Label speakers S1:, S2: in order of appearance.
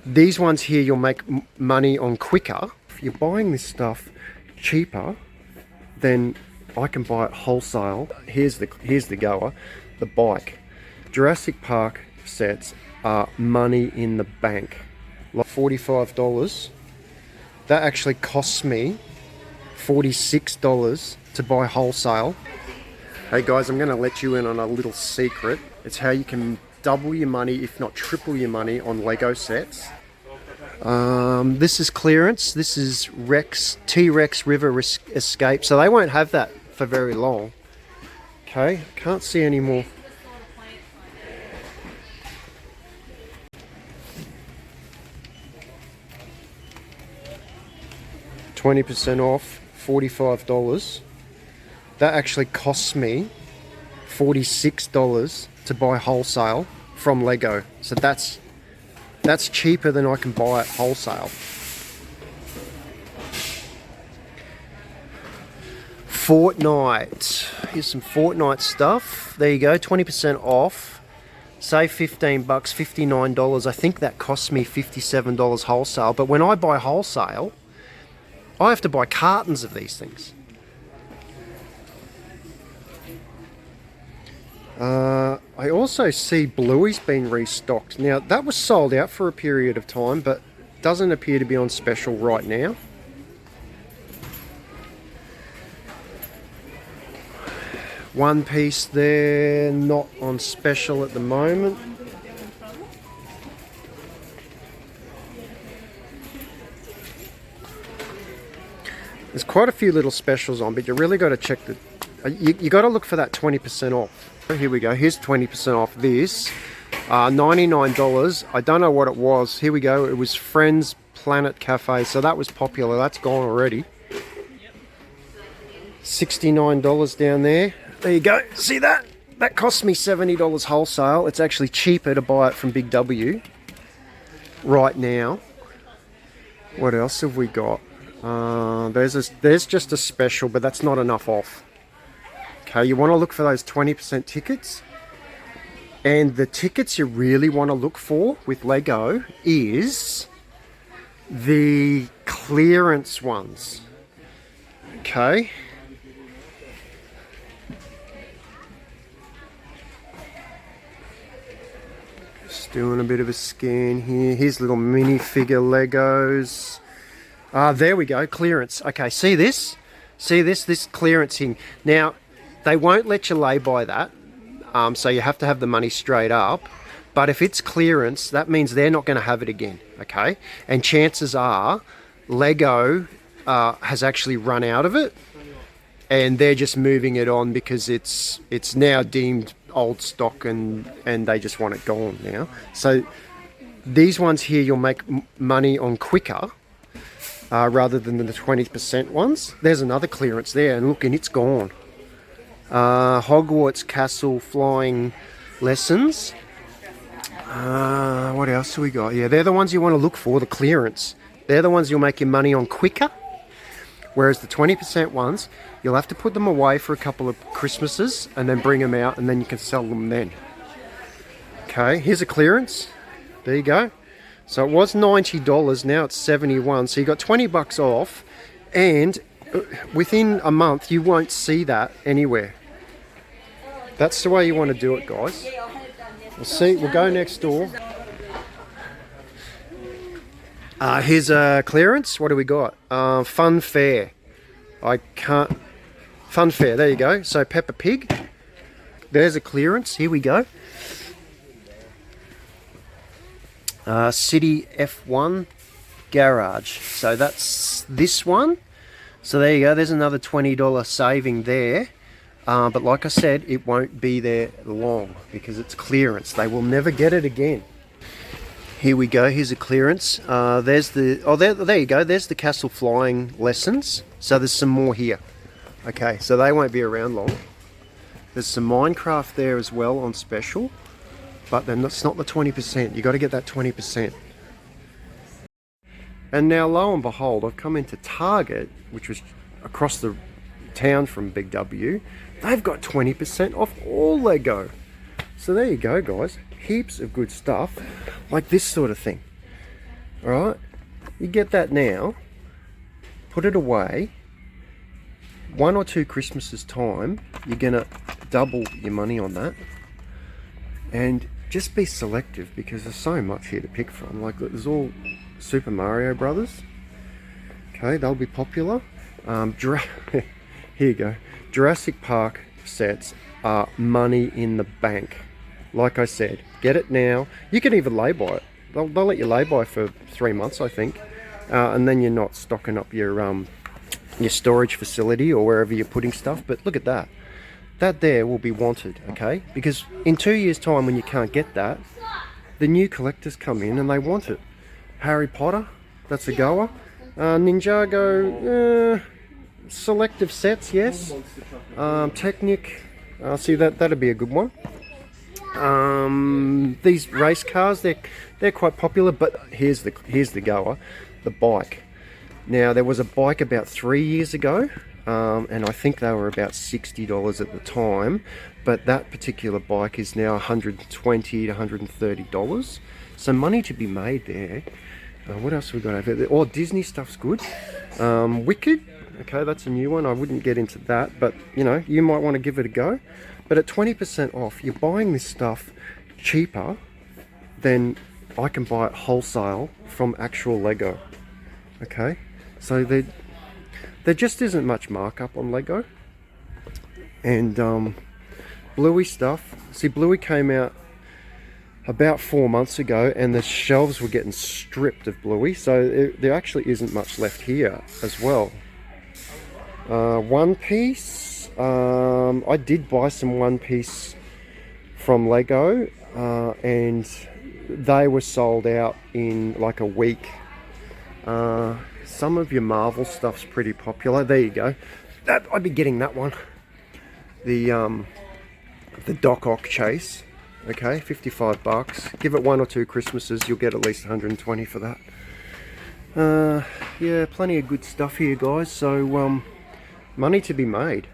S1: These ones here you'll make money on quicker. If you're buying this stuff cheaper, then I can buy it wholesale. Here's the goer, the bike. Jurassic Park sets are money in the bank. Like $45. That actually costs me $46 to buy wholesale. Hey guys, I'm going to let you in on a little secret. It's how you can double your money, if not triple your money, on Lego sets. This is clearance. This is T-Rex River Escape. So they won't have that for very long. Okay, can't see any more. $20 off, $45. That actually costs me $46 to buy wholesale from Lego. So that's cheaper than I can buy it wholesale. Fortnite. Here's some Fortnite stuff. There you go, 20% off. Save $15, $59. I think that costs me $57 wholesale. But when I buy wholesale, I have to buy cartons of these things. I also see Bluey's been restocked. Now, that was sold out for a period of time, but doesn't appear to be on special right now. One Piece there, not on special at the moment. There's quite a few little specials on, but you really got to check the... You got to look for that 20% off. Here we go. Here's 20% off this. $99. I don't know what it was. Here we go. It was Friends Planet Cafe. So that was popular. That's gone already. $69 down there. There you go. See that? That cost me $70 wholesale. It's actually cheaper to buy it from Big W right now. What else have we got? There's just a special, but that's not enough off. Okay, you want to look for those 20% tickets. And the tickets you really want to look for with Lego is the clearance ones. Okay. Just doing a bit of a scan here. Here's little minifigure Legos. There we go, clearance. Okay, see this? See this clearancing. Now, they won't let you lay by that, so you have to have the money straight up. But if it's clearance, that means they're not going to have it again, okay? And chances are, Lego has actually run out of it, and they're just moving it on because it's now deemed old stock, and they just want it gone now. So these ones here, you'll make money on quicker, rather than the 20% ones. There's another clearance there, and look, and it's gone. Hogwarts Castle flying lessons. What else do we got? Yeah, they're the ones you want to look for, the clearance. They're the ones you'll make your money on quicker. Whereas the 20% ones, you'll have to put them away for a couple of Christmases and then bring them out, and then you can sell them then. Okay, here's a clearance. There you go. So it was $90, now it's $71. So you got $20 off, and within a month you won't see that anywhere. That's the way you want to do it, guys. We'll go next door. Here's a clearance. What do we got? Fun Fair. Fun Fair, there you go. So Peppa Pig. There's a clearance. Here we go. City F1 Garage. So that's this one. So there you go. There's another $20 saving there. But like I said, it won't be there long because it's clearance. They will never get it again. Here we go. Here's a clearance. There you go. There's the castle flying lessons. So there's some more here. Okay, so they won't be around long. There's some Minecraft there as well on special, but then that's not the 20%. You got to get that 20%. And now, lo and behold, I've come into Target, which was across the town from Big W. They've got 20% off all Lego. So there you go, guys. Heaps of good stuff, like this sort of thing. All right, you get that now, put it away. 1 or 2 Christmases time, you're gonna double your money on that. And just be selective, because there's so much here to pick from. Like, there's all Super Mario Brothers. Okay, they'll be popular. Here you go. Jurassic Park sets are money in the bank. Like I said, get it now. You can even lay by it. They'll let you lay by for 3 months, I think. And then you're not stocking up your storage facility or wherever you're putting stuff. But look at that. That there will be wanted, okay? Because in 2 years' time, when you can't get that, the new collectors come in and they want it. Harry Potter, that's a goer. Ninjago, selective sets, yes. Technic, see that'd be a good one. These race cars, they're quite popular, but here's the goer, the bike. Now, there was a bike about 3 years ago. And I think they were about $60 at the time, but that particular bike is now $120 to $130. So money to be made there. What else have we got over there? Oh, Disney stuff's good. Wicked, okay, that's a new one. I wouldn't get into that, but you know, you might want to give it a go. But at 20% off, you're buying this stuff cheaper than I can buy it wholesale from actual Lego. Okay, so there just isn't much markup on Lego. And Bluey stuff. See, Bluey came out about 4 months ago, and the shelves were getting stripped of Bluey, so there actually isn't much left here as well. One Piece. I did buy some One Piece from Lego, and they were sold out in like a week. Some of your Marvel stuff's pretty popular. There you go. I'd be getting that one. The Doc Ock Chase. Okay, $55. Give it 1 or 2 Christmases, you'll get at least 120 for that. Yeah, plenty of good stuff here, guys. So money to be made.